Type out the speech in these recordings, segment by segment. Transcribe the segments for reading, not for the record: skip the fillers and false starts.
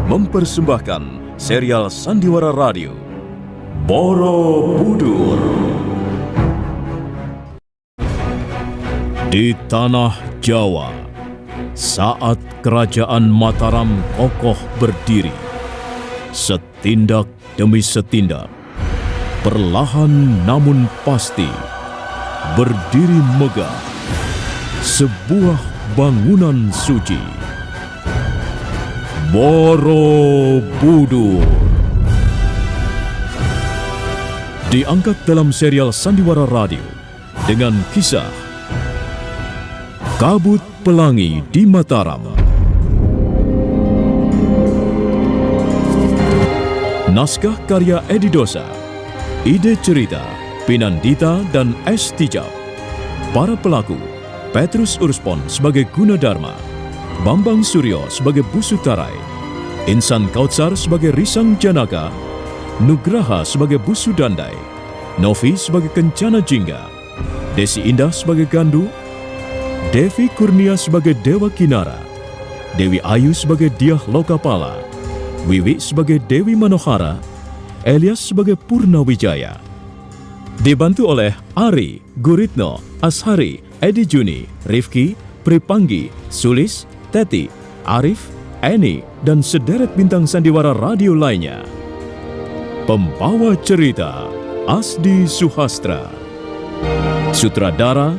mempersembahkan serial Sandiwara Radio Borobudur. Di tanah Jawa, saat kerajaan Mataram kokoh berdiri, setindak demi setindak, perlahan namun pasti, berdiri megah sebuah bangunan suci, Borobudur. Diangkat dalam serial Sandiwara Radio dengan kisah Kabut Pelangi di Mataram. Naskah karya Edi Dosa. Ide cerita Pinandita dan S. Tijab. Para pelaku Petrus Urspon sebagai Gunadarma, Bambang Suryo sebagai Busutarai, Insan Kautsar sebagai Risang Janaka, Nugraha sebagai Busudandai, Novi sebagai Kencana Jingga, Desi Indah sebagai Gandu, Devi Kurnia sebagai Dewa Kinara, Dewi Ayu sebagai Diah Lokapala, Wiwi sebagai Dewi Manohara, Elias sebagai Purnawijaya. Dibantu oleh Ari, Guritno, Ashari, Edi Juni, Rifki, Pripanggi, Sulis, Teti, Arif, Eni, dan sederet bintang sandiwara radio lainnya. Pembawa cerita Asdi Suhastra. Sutradara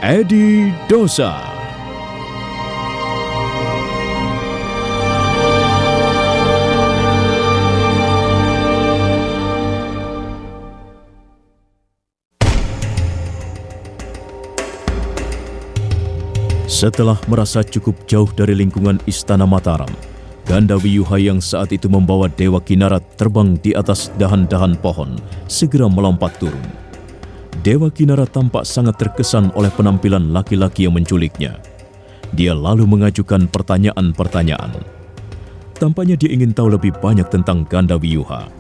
Edi Dosa. Setelah merasa cukup jauh dari lingkungan Istana Mataram, Ganda Wiyuha yang saat itu membawa Dewa Kinara terbang di atas dahan-dahan pohon segera melompat turun. Dewa Kinara tampak sangat terkesan oleh penampilan laki-laki yang menculiknya. Dia lalu mengajukan pertanyaan-pertanyaan. Tampaknya dia ingin tahu lebih banyak tentang Ganda Wiyuha.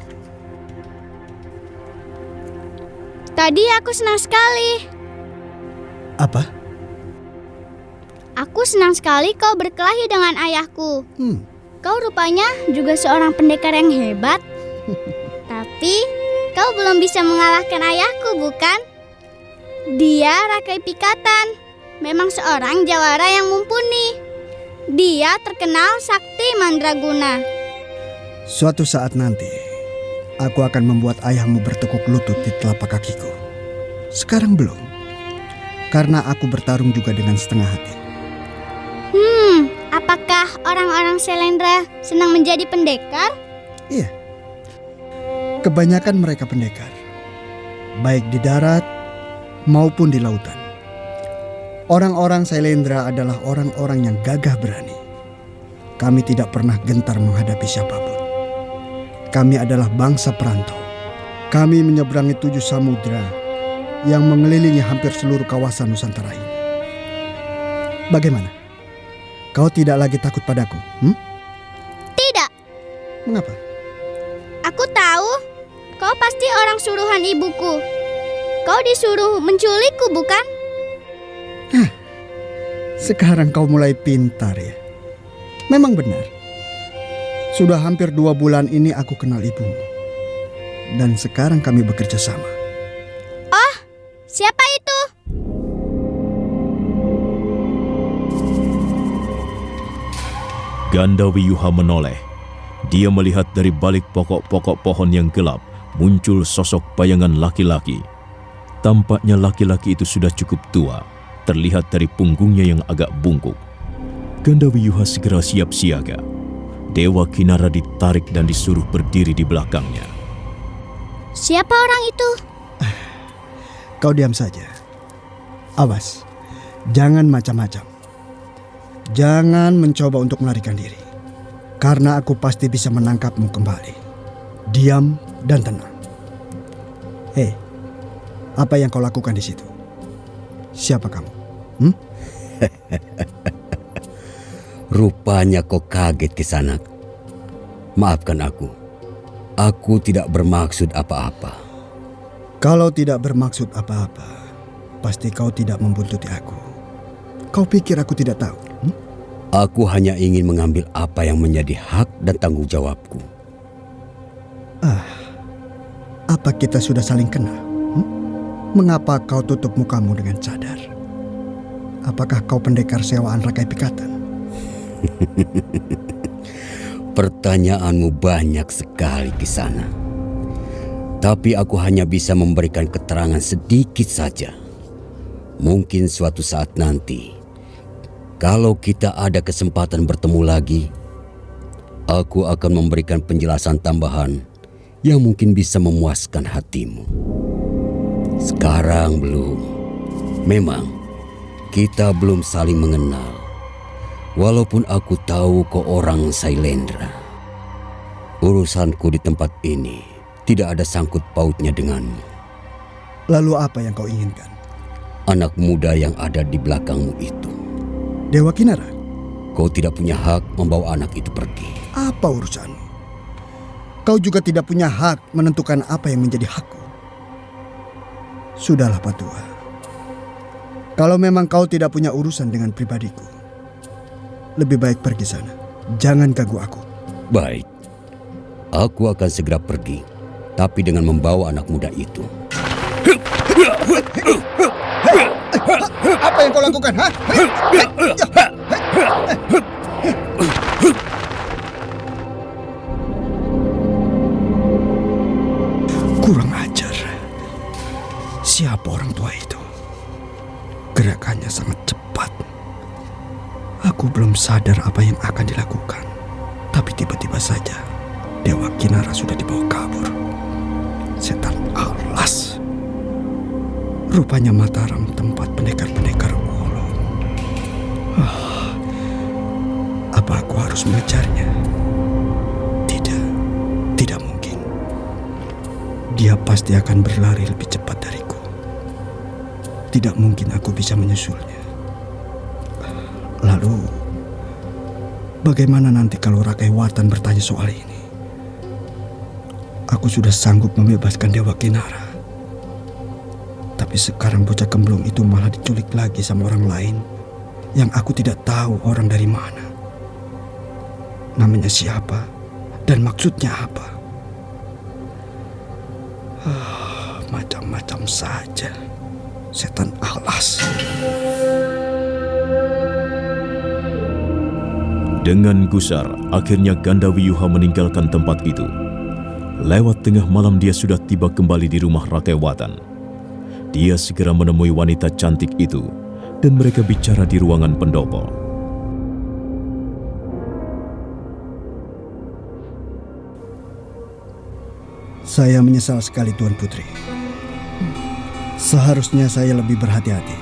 Tadi aku senang sekali. Apa? Aku senang sekali kau berkelahi dengan ayahku. Kau rupanya juga seorang pendekar yang hebat. Tapi kau belum bisa mengalahkan ayahku, bukan? Dia Rakai Pikatan, memang seorang jawara yang mumpuni. Dia terkenal sakti mandraguna. Suatu saat nanti, aku akan membuat ayahmu bertekuk lutut di telapak kakiku. Sekarang belum, karena aku bertarung juga dengan setengah hati. Apakah orang-orang Selendra senang menjadi pendekar? Iya, kebanyakan mereka pendekar, baik di darat maupun di lautan. Orang-orang Selendra adalah orang-orang yang gagah berani. Kami tidak pernah gentar menghadapi siapapun. Kami adalah bangsa perantau. Kami menyeberangi 7 samudra yang mengelilingi hampir seluruh kawasan Nusantara ini. Bagaimana? Kau tidak lagi takut padaku? Tidak. Mengapa? Aku tahu, kau pasti orang suruhan ibuku. Kau disuruh menculikku, bukan? Sekarang kau mulai pintar ya. Memang benar. Sudah hampir 2 bulan ini aku kenal ibumu. Dan sekarang kami bekerja sama. Oh, siapa itu? Ganda Wiyuha menoleh. Dia melihat dari balik pokok-pokok pohon yang gelap muncul sosok bayangan laki-laki. Tampaknya laki-laki itu sudah cukup tua, terlihat dari punggungnya yang agak bungkuk. Ganda Wiyuha segera siap siaga. Dewa Kinara ditarik dan disuruh berdiri di belakangnya. Siapa orang itu? Kau diam saja. Awas, jangan macam-macam. Jangan mencoba untuk melarikan diri, karena aku pasti bisa menangkapmu kembali. Diam dan tenang. Hei, apa yang kau lakukan di situ? Siapa kamu? Rupanya kau kaget, Kisanak. Maafkan aku. Aku tidak bermaksud apa-apa. Kalau tidak bermaksud apa-apa, pasti kau tidak membuntuti aku. Kau pikir aku tidak tahu? Aku hanya ingin mengambil apa yang menjadi hak dan tanggung jawabku. Apa kita sudah saling kenal? Mengapa kau tutup mukamu dengan cadar? Apakah kau pendekar sewaan Rakai Pikatan? Pertanyaanmu banyak sekali di sana. Tapi aku hanya bisa memberikan keterangan sedikit saja. Mungkin suatu saat nanti, kalau kita ada kesempatan bertemu lagi, aku akan memberikan penjelasan tambahan yang mungkin bisa memuaskan hatimu. Sekarang belum. Memang, kita belum saling mengenal. Walaupun aku tahu kau orang Sailendra. Urusanku di tempat ini tidak ada sangkut pautnya denganmu. Lalu apa yang kau inginkan? Anak muda yang ada di belakangmu itu. Dewa Kinara? Kau tidak punya hak membawa anak itu pergi. Apa urusanmu? Kau juga tidak punya hak menentukan apa yang menjadi hakku. Sudahlah Patua. Kalau memang kau tidak punya urusan dengan pribadiku, lebih baik pergi sana. Jangan ganggu aku. Baik. Aku akan segera pergi, tapi dengan membawa anak muda itu. Apa yang kau lakukan? Ha? Kurang ajar. Siapa orang tua itu? Gerakannya sangat cepat. Aku belum sadar apa yang akan dilakukan. Tapi tiba-tiba saja Dewa Kinara sudah dibawa kabur. Setan alas. Rupanya Mataram tempat pendekar-pendekar ulu. Apa aku harus mengejarnya? Tidak mungkin. Dia pasti akan berlari lebih cepat dariku. Tidak mungkin aku bisa menyusulnya. Lalu, bagaimana nanti kalau Rakai Watan bertanya soal ini? Aku sudah sanggup membebaskan Dewa Kinara. Tapi sekarang bocah kemblung itu malah diculik lagi sama orang lain yang aku tidak tahu orang dari mana. Namanya siapa dan maksudnya apa? Macam-macam saja. Setan alas. Dengan gusar, akhirnya Ganda Wiyuha meninggalkan tempat itu. Lewat tengah malam dia sudah tiba kembali di rumah Rakai Watan. Dia segera menemui wanita cantik itu dan mereka bicara di ruangan pendopo. Saya menyesal sekali Tuan Putri. Seharusnya saya lebih berhati-hati.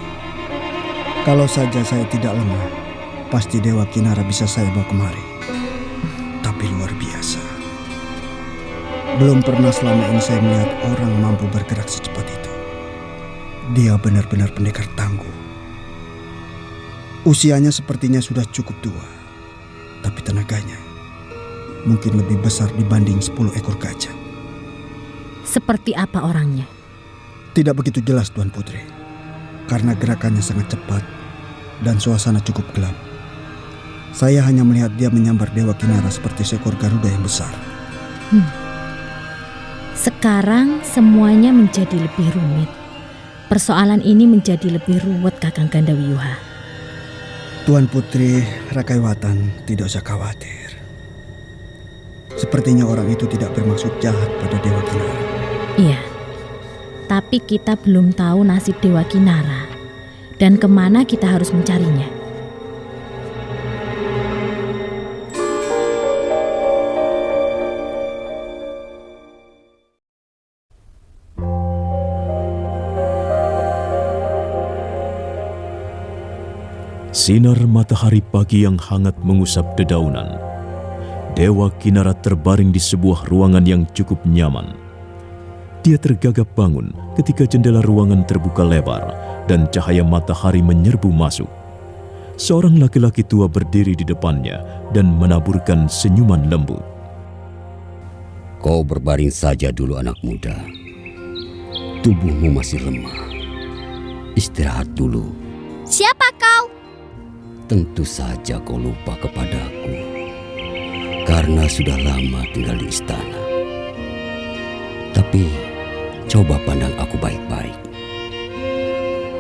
Kalau saja saya tidak lemah, pasti Dewa Kinara bisa saya bawa kemari. Tapi luar biasa. Belum pernah selama ini saya melihat orang mampu bergerak secepat itu. Dia benar-benar pendekar tangguh. Usianya sepertinya sudah cukup tua. Tapi tenaganya mungkin lebih besar dibanding 10 ekor gajah. Seperti apa orangnya? Tidak begitu jelas Tuan Putri. Karena gerakannya sangat cepat dan suasana cukup gelap. Saya hanya melihat dia menyambar Dewa Kinara seperti seekor Garuda yang besar. Sekarang semuanya menjadi lebih rumit. Persoalan ini menjadi lebih ruwet Kakang Ganda Wiyuha. Tuan Putri Rakai Watan tidak usah khawatir. Sepertinya orang itu tidak bermaksud jahat pada Dewa Kinara. Iya, tapi kita belum tahu nasib Dewa Kinara dan kemana kita harus mencarinya. Sinar matahari pagi yang hangat mengusap dedaunan. Dewa Kinara terbaring di sebuah ruangan yang cukup nyaman. Dia tergagap bangun ketika jendela ruangan terbuka lebar dan cahaya matahari menyerbu masuk. Seorang laki-laki tua berdiri di depannya dan menaburkan senyuman lembut. Kau berbaring saja dulu anak muda. Tubuhmu masih lemah. Istirahat dulu. Siapa kau? Tentu saja kau lupa kepadaku karena sudah lama tinggal di istana. Tapi coba pandang aku baik-baik.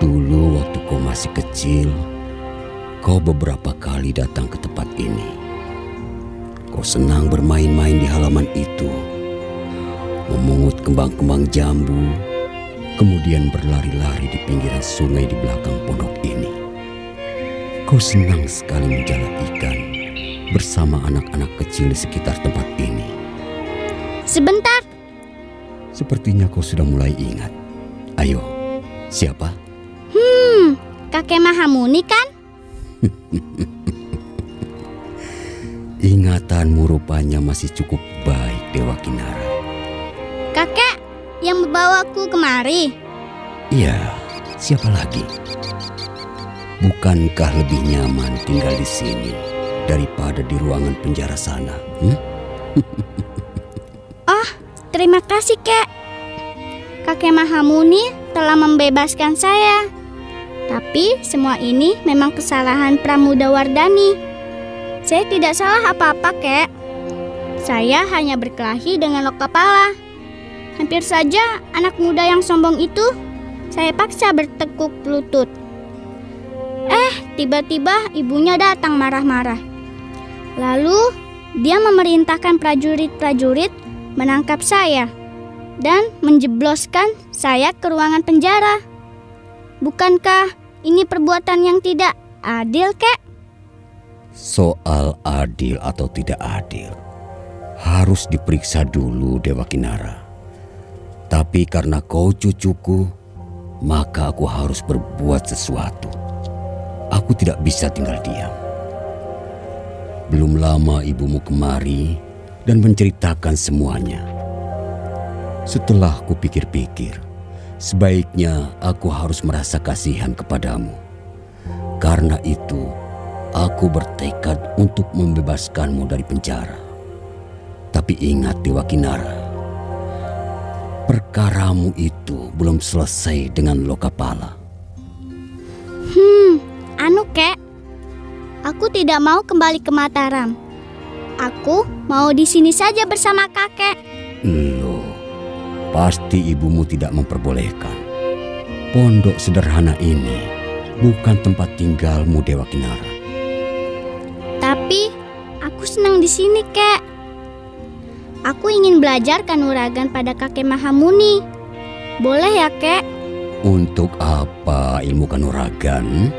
Dulu waktu kau masih kecil, kau beberapa kali datang ke tempat ini. Kau senang bermain-main di halaman itu, memungut kembang-kembang jambu, kemudian berlari-lari di pinggiran sungai di belakang pondok ini. Kau senang sekali menjala ikan bersama anak-anak kecil di sekitar tempat ini. Sebentar, Sepertinya kau sudah mulai ingat. Ayo, siapa? kakek Mahamuni kan? Ingatanmu rupanya masih cukup baik, Dewa Kinara. Kakek yang membawaku kemari. Iya, siapa lagi? Bukankah lebih nyaman tinggal di sini daripada di ruangan penjara sana? Oh, terima kasih, Kek. Kakek Mahamuni telah membebaskan saya. Tapi semua ini memang kesalahan Pramudawardhani. Saya tidak salah apa-apa, Kek. Saya hanya berkelahi dengan Lokapala. Hampir saja anak muda yang sombong itu saya paksa bertekuk lutut. Tiba-tiba ibunya datang marah-marah. Lalu dia memerintahkan prajurit-prajurit menangkap saya dan menjebloskan saya ke ruangan penjara. Bukankah ini perbuatan yang tidak adil, Kek? Soal adil atau tidak adil harus diperiksa dulu, Dewa Kinara. Tapi karena kau cucuku, maka aku harus berbuat sesuatu. Aku tidak bisa tinggal diam. Belum lama ibumu kemari dan menceritakan semuanya. Setelah kupikir-pikir, sebaiknya aku harus merasa kasihan kepadamu. Karena itu, aku bertekad untuk membebaskanmu dari penjara. Tapi ingat, Dewa Kinara, perkaramu itu belum selesai dengan Lokapala. Kek, aku tidak mau kembali ke Mataram. Aku mau di sini saja bersama kakek. Loh, pasti ibumu tidak memperbolehkan. Pondok sederhana ini bukan tempat tinggalmu, Dewa Kinara. Tapi aku senang di sini, Kek. Aku ingin belajar kanuragan pada kakek Mahamuni. Boleh ya, Kek? Untuk apa ilmu kanuragan?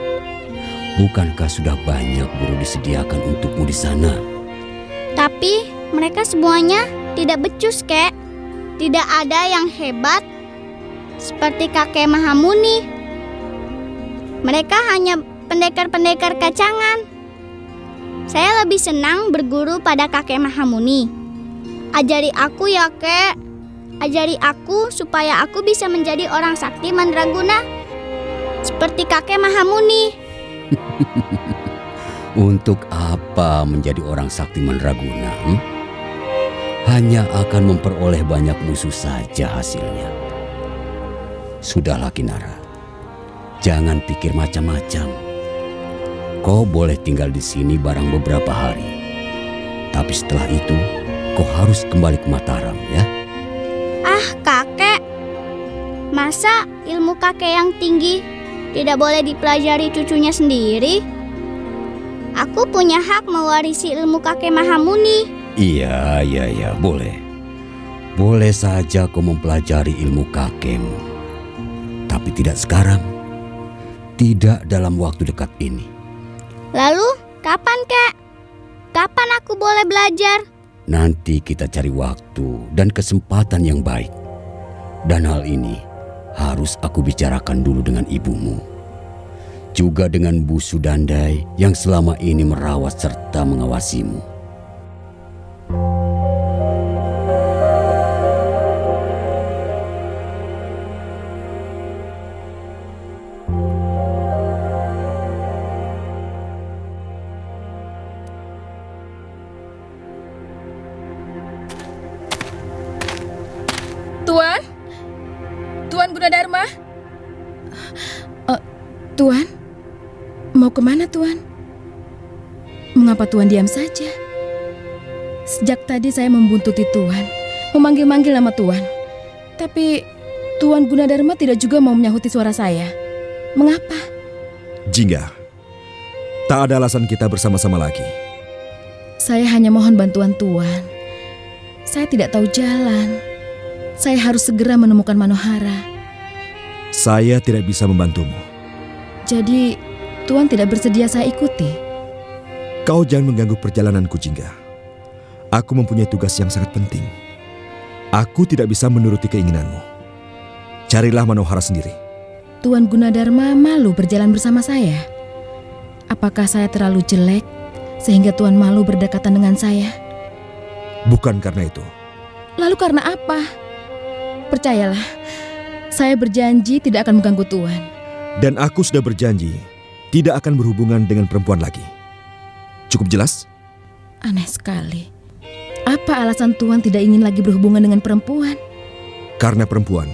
Bukankah sudah banyak guru disediakan untukmu di sana? Tapi mereka semuanya tidak becus, Kek. Tidak ada yang hebat seperti kakek Mahamuni. Mereka hanya pendekar-pendekar kacangan. Saya lebih senang berguru pada kakek Mahamuni. Ajari aku ya, Kek. Ajari aku supaya aku bisa menjadi orang sakti mandraguna seperti kakek Mahamuni. Untuk apa menjadi orang sakti mandraguna? Hanya akan memperoleh banyak musuh saja hasilnya. Sudahlah Kinara, jangan pikir macam-macam. Kau boleh tinggal di sini barang beberapa hari. Tapi setelah itu, kau harus kembali ke Mataram ya. Kakek, masa ilmu kakek yang tinggi tidak boleh dipelajari cucunya sendiri? Aku punya hak mewarisi ilmu kakek Mahamuni. Iya, boleh. Boleh saja kau mempelajari ilmu kakekmu. Tapi tidak sekarang. Tidak dalam waktu dekat ini. Lalu, kapan, Kek? Kapan aku boleh belajar? Nanti kita cari waktu dan kesempatan yang baik. Dan hal ini harus aku bicarakan dulu dengan ibumu. Juga dengan Bu Sudandai yang selama ini merawat serta mengawasimu. Tuan Gunadarma? Tuan? Mau kemana, Tuan? Mengapa Tuan diam saja? Sejak tadi saya membuntuti Tuan, memanggil-manggil nama Tuan. Tapi Tuan Gunadarma tidak juga mau menyahuti suara saya. Mengapa? Jingga, tak ada alasan kita bersama-sama lagi. Saya hanya mohon bantuan Tuan. Saya tidak tahu jalan. Saya harus segera menemukan Manohara. Saya tidak bisa membantumu. Jadi, Tuan tidak bersedia saya ikuti? Kau jangan mengganggu perjalananku, Jingga. Aku mempunyai tugas yang sangat penting. Aku tidak bisa menuruti keinginanmu. Carilah Manohara sendiri. Tuan Gunadarma malu berjalan bersama saya. Apakah saya terlalu jelek sehingga Tuan malu berdekatan dengan saya? Bukan karena itu. Lalu karena apa? Percayalah, saya berjanji tidak akan mengganggu Tuan. Dan aku sudah berjanji tidak akan berhubungan dengan perempuan lagi. Cukup jelas? Aneh sekali. Apa alasan Tuan tidak ingin lagi berhubungan dengan perempuan? Karena perempuan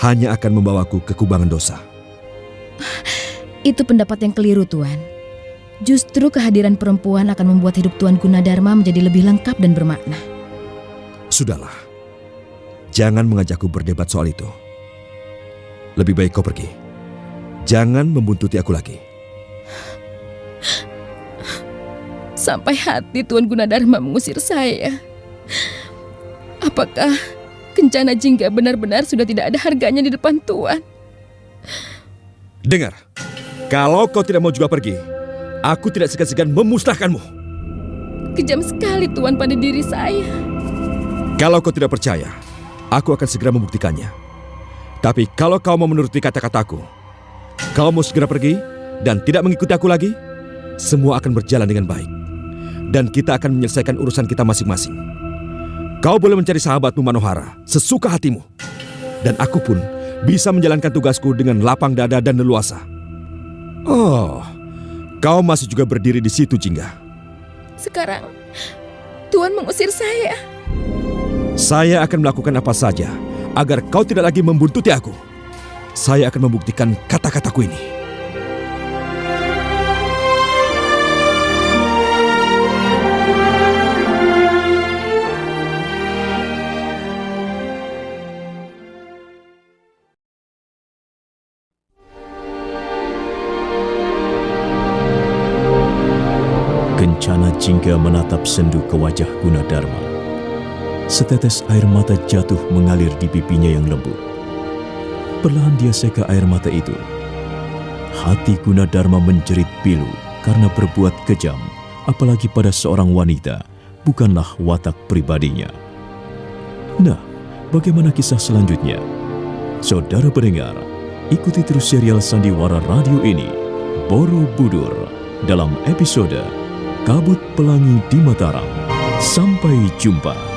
hanya akan membawaku ke kubangan dosa. Itu pendapat yang keliru, Tuan. Justru kehadiran perempuan akan membuat hidup Tuan Gunadarma menjadi lebih lengkap dan bermakna. Sudahlah, jangan mengajakku berdebat soal itu. Lebih baik kau pergi. Jangan membuntuti aku lagi. Sampai hati Tuan Gunadarma mengusir saya. Apakah Kencana Jingga benar-benar sudah tidak ada harganya di depan Tuan? Dengar, kalau kau tidak mau juga pergi, aku tidak segan-segan memusnahkanmu. Kejam sekali Tuan pada diri saya. Kalau kau tidak percaya, aku akan segera membuktikannya. Tapi kalau kau mau menuruti kata-kataku, kau mau segera pergi dan tidak mengikuti aku lagi, semua akan berjalan dengan baik. Dan kita akan menyelesaikan urusan kita masing-masing. Kau boleh mencari sahabatmu Manohara sesuka hatimu. Dan aku pun bisa menjalankan tugasku dengan lapang dada dan leluasa. Oh, kau masih juga berdiri di situ, Jingga. Sekarang Tuan mengusir saya. Saya akan melakukan apa saja agar kau tidak lagi membuntuti aku. Saya akan membuktikan kata-kataku ini. Kencana Jingga menatap sendu ke wajah Gunadarma. Setetes air mata jatuh mengalir di pipinya yang lembut. Perlahan dia seka air mata itu. Hati Gunadarma menjerit pilu karena berbuat kejam, apalagi pada seorang wanita, bukanlah watak pribadinya. Nah, bagaimana kisah selanjutnya? Saudara pendengar, ikuti terus serial Sandiwara Radio ini, Borobudur, dalam episode Kabut Pelangi di Mataram. Sampai jumpa.